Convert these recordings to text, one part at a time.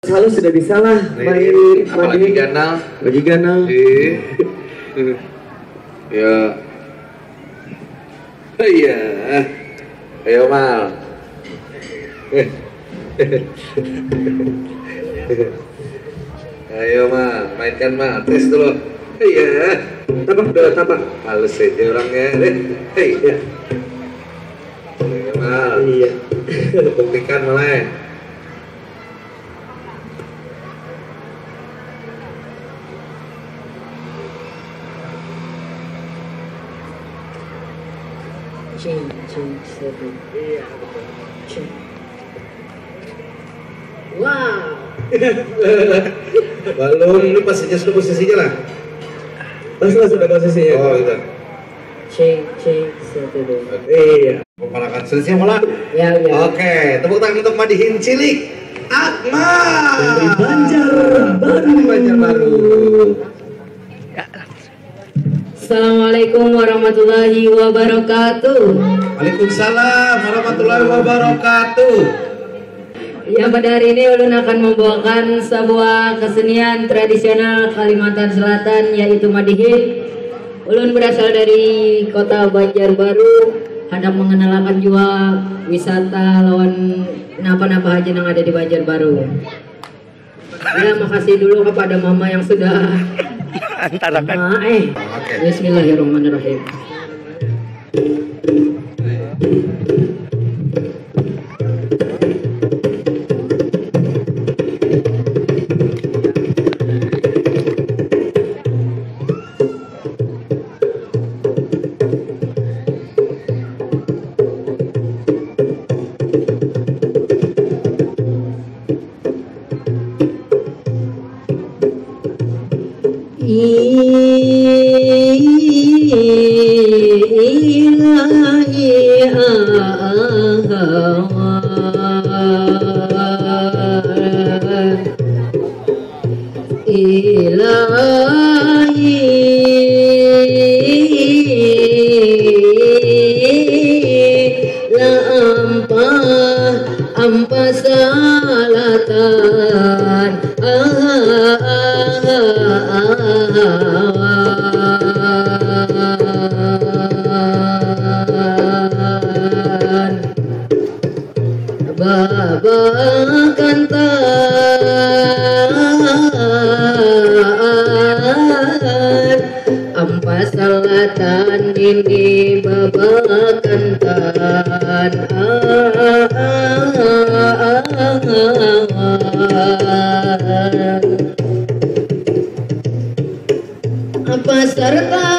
Kalau sudah bisa lah main apalagi ganal. Lagi ganal. Ya. Iya. Ayo Mal. Ayo Mal, mainkan Mal. Tes dulu. Iya. Tapak. Halus aja orangnya. Iya. Ayo Mal. Iya. Buktikan mulai. Cing, seven. Iya. Wow. Belum, ini posisinya lah. Pas lah sudah posisinya. Oh gitu. Cing, seven. Iya. Pemalakan selesai malah. Ya. Oke, tepuk tangan untuk Madihin Cilik Akmal Dari Banjarbaru. Assalamualaikum warahmatullahi wabarakatuh. Waalaikumsalam warahmatullahi wabarakatuh. Ya, pada hari ini ulun akan membawakan sebuah kesenian tradisional Kalimantan Selatan, yaitu Madihin. Ulun berasal dari kota Banjarbaru, hendak mengenalkan juga wisata lawan napa-napa aja yang ada di Banjarbaru. Ya, makasih dulu kepada mama yang sudah antarakan. Bismillahirrahmanirrahim. Selatan ini babakantan apa serta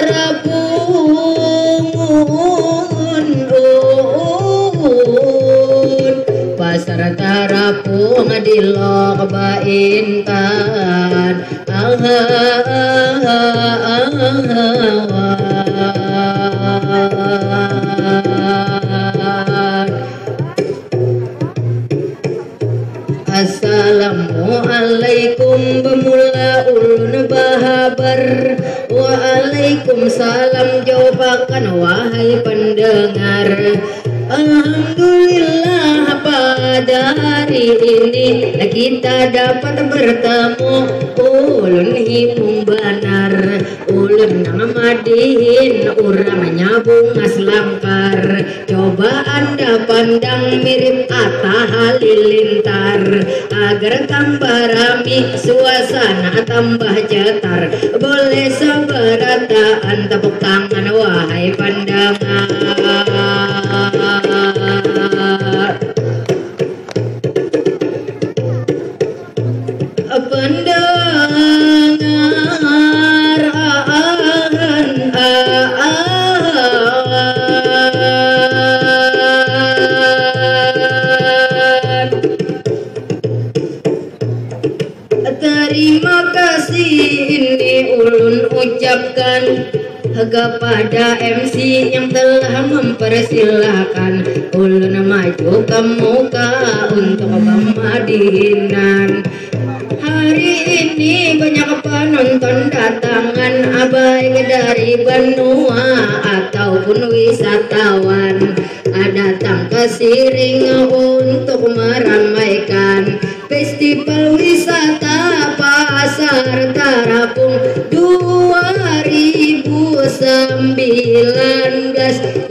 rapungun pasar tarapung di lok baintan Assalamualaikum bemula ulun bahabar. Waalaikumsalam jawabakan wahai pendengar. Alhamdulillah pada hari ini kita dapat bertemu. Ulun himung benar, ulun Madihin urangnya bunga selangkar. Coba anda pandang mirip Atta Halilintar, agar tambah rami suasana tambah cetar. Boleh seberataan tepuk tangan wahai pandangan. Terima kasih ini ulun ucapkan kepada MC yang telah mempersilahkan ulun maju ke muka untuk Madihinan. Hari ini banyak penonton datangan, baik dari benua ataupun wisatawan, datang ke Siring untuk meramaikan festival Bimbel wisata pasar Tarapung 2019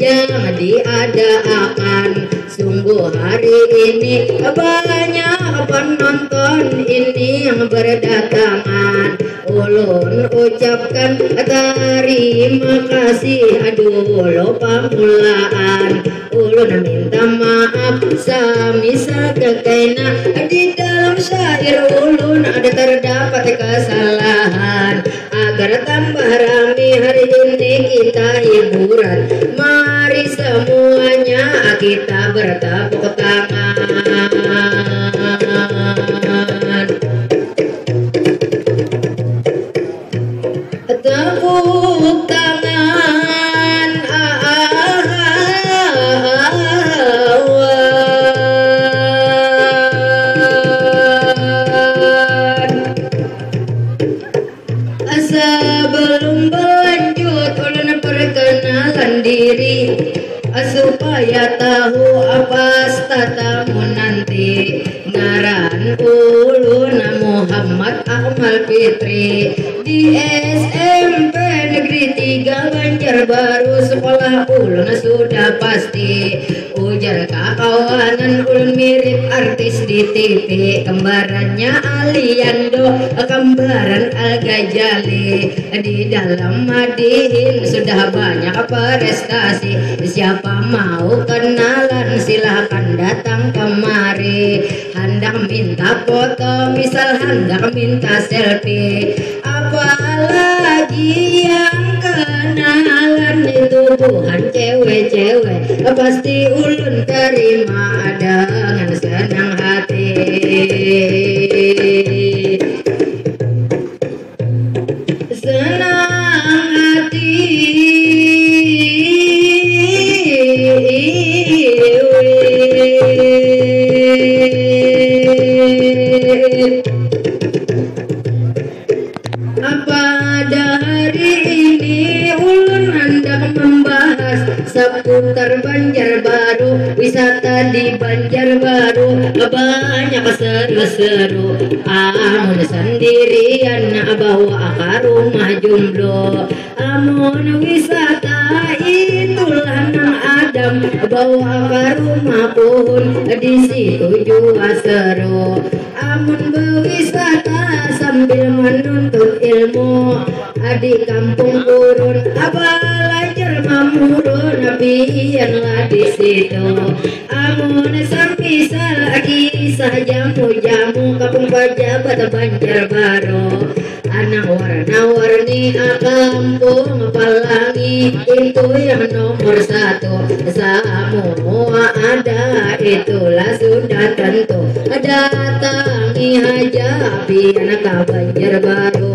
yang diadakan. Sungguh hari ini banyak penonton ini yang berdatangan. Ulun ucapkan terima kasih dulu pamulaan. Ulun minta maaf semisal kekena di dalam syair ulun ada terdapat kesalahan. Agar tambah rame hari ini kita hiburan, mari semuanya kita bertepuk tangan. Tepuk tangan. Sebelum berlanjut ulun perkenalan diri supaya tahu apa statamu nanti. Ngaran ulun Muhammad Ahmad Fitri di SMP Negeri 3 Banjarbaru. Sekolah ulun sudah pasti. Ujar kawanan ulun mirip artis di TV. Kembarannya Aliando, kembaran Al Ghazali. Di dalam Madihin sudah banyak prestasi. Siapa mau kenalan silahkan datang kemari. Hendak minta foto, misal hendak minta selfie, apalagi yang kenalan itu bukan cewek-cewek, pasti ulun terima dengan senang hati. Senang hati. Pada hari ini ulun hendak membahas seputar Banjarbaru, wisata di Banjarbaru banyak seru-seru. Amun sendirian bawa ke rumah jomblo, amun wisata itulah nang Adam bawa ke rumah pohon, di situ juga seru. Amun berwisata sambil menuntut ilmu di kampung gurun, belajar mamurun biarlah di situ. Amun semisal kisah jamu-jamu kampung pejabat Banjarbaru, anak warna-warni kampung Pelangi itu yang nomor 1. Semua ada itulah sudah tentu. Datangi aja pian ke Banjarbaru.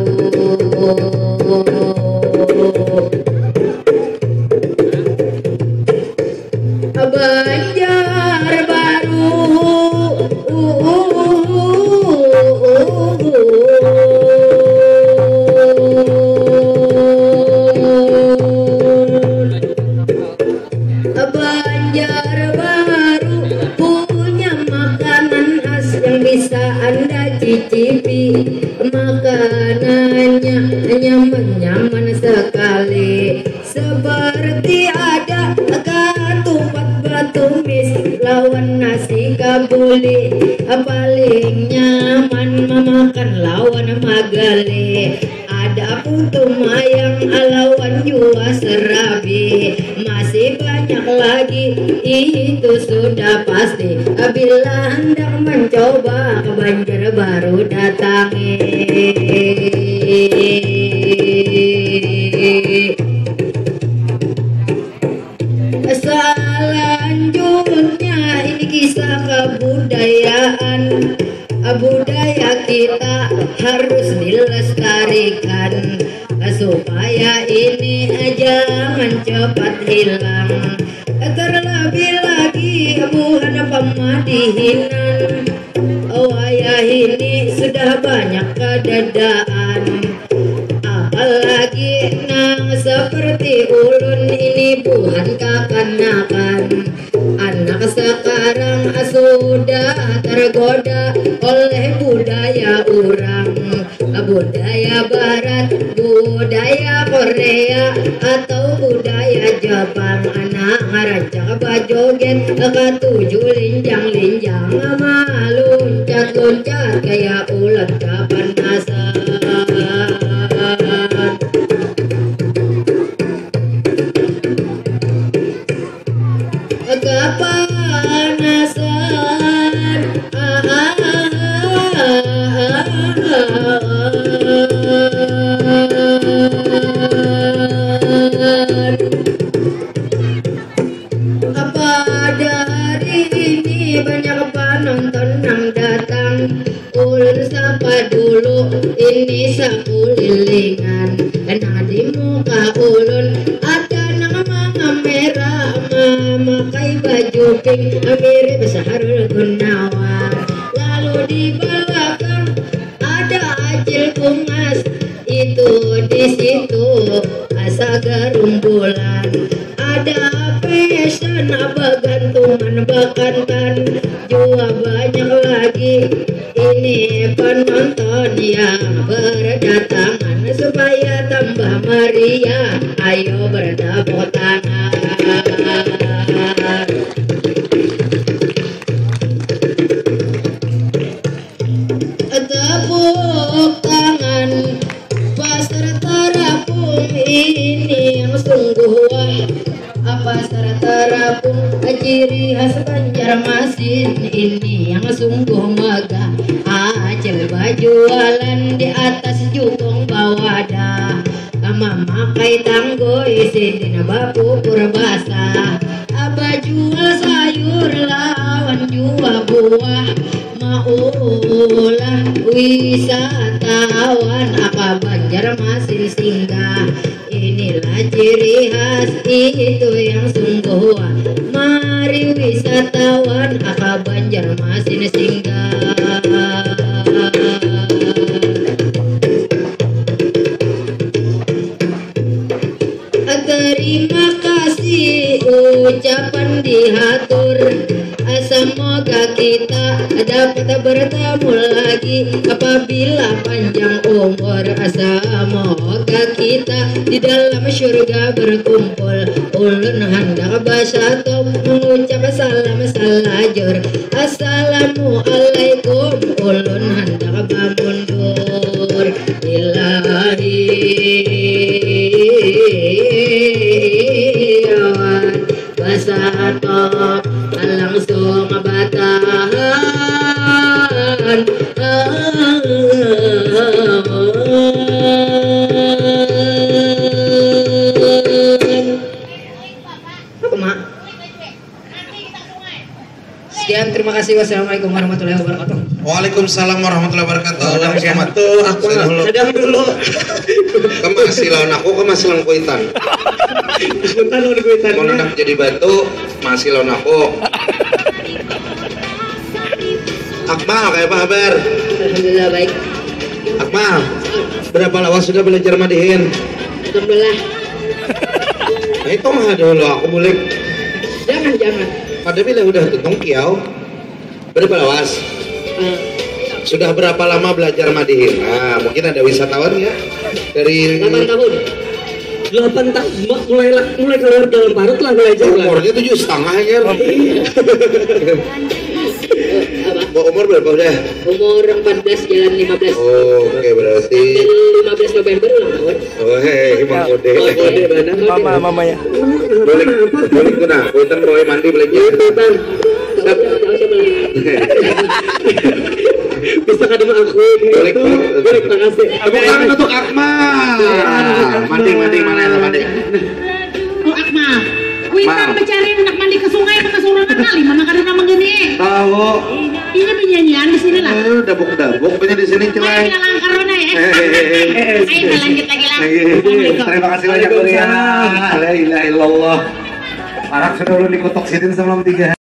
Banjarbaru punya makanan khas yang bisa Anda cicipi. Makanannya nyaman-nyaman sekali, seperti ada ketupat batumis lawan nasi kabuli. Paling nyaman memakan lawan magali. Ada putu mayang lawan jua serabi. Masih banyak lagi itu sudah pasti. Bila hendak mencoba ke Banjarbaru datangi. Selanjutnya ini kisah kebudayaan. Budaya kita harus dilestarikan supaya ini jangan cepat hilang. Terlebih lagi bukan pemadihinan. Wayah ini sudah banyak kedadaan. Apalagi nang seperti ulun ini bukan kekanakan. Anak sekarang sudah tergoda oleh budaya orang, budaya barat, budaya Korea atau budaya Jepang. Anak ngarancak bajoget ketujuh linjang-linjang loncat-loncat kayak ulat kapanasan. Kepanasan pada hari ini banyak penonton yang datang. Ulun sapa dulu ini sakulilingan, dan di muka ulun ada nama merah memakai baju pink mirip Sahrul Gunawan. Lalu di belakang ada Acil Kumas, itu di situ asa gerumbulan. Ada fashion begantungan bekantan juga banyak lagi. Ini penonton yang berdatangan supaya tambah meriah, ayo bertepuk tangan. Tepuk tangan peserta rapung ini yang sungguh wah. Pasar terapung ciri khas Banjarmasin ini yang sungguh megah. Acil bajualan di atas jukung bawadah, memakai tanggoy sidin bapupur basah. Jual sayur lawan jual buah, maulah wisatawan apa Banjarmasin singgah. Inilah ciri khas itu yang sungguh wah. Mari wisatawan apa Banjarmasin singgah. Terima kasih ucapan dihatur. Semoga kita dapat bertemu lagi apabila panjang umur. Semoga kita di dalam surga berkumpul. Ulun hendak bersatu mengucap salam salajur. Assalamualaikum. Ulun hendak mundur. Ilahi Basata langsung batahan. Sekian, terima kasih. Wassalamualaikum warahmatullahi wabarakatuh. Waalaikumsalam warahmatullahi wabarakatuh. Sedang dulu. Kemasilan aku kemasilan kuitan. Sebentar lo di kuitan. Mau nak jadi batu, masih lawan aku. Akmal, kayak apa kabar? Alhamdulillah baik. Akmal, berapa lama sudah belajar madihin? Alhamdulillah. Nah, itu mah dulu aku boleh. Jangan. Pada bila udah tutung kiau. Berapa lawas? Sudah berapa lama belajar madihin? Nah, mungkin ada wisatawan ya dari 8 tahun. 8 tahun mulai keluar dalam parut lah belajar. Umurnya 7,5 ya. Umur berapa udah? Umur 14 jalan 15. Oh, oke, berarti 15 November ulang tahun. oh hei, Mang Kode. Mama ya. Boleh kuna, punten boy mandi belajar. Tahu siapa lagi? Bisa kadang aku. Boleh, terima kasih. Tepuk tangan untuk Akmal. Mandi mana yang mandi? Oh Akmal, kuitan mencari anak mandi ke sungai apa ke sorangan kali, mana kadang nama gini. Tahu. Ini penyanyian di sini lah. Dabuk punya di sini Mari celai. kita langkar Rona ya. Ayo lanjut lagi lah. Terima kasih banyak. La ilaha illallah. Arak sudah dikutok sidin sebelum 3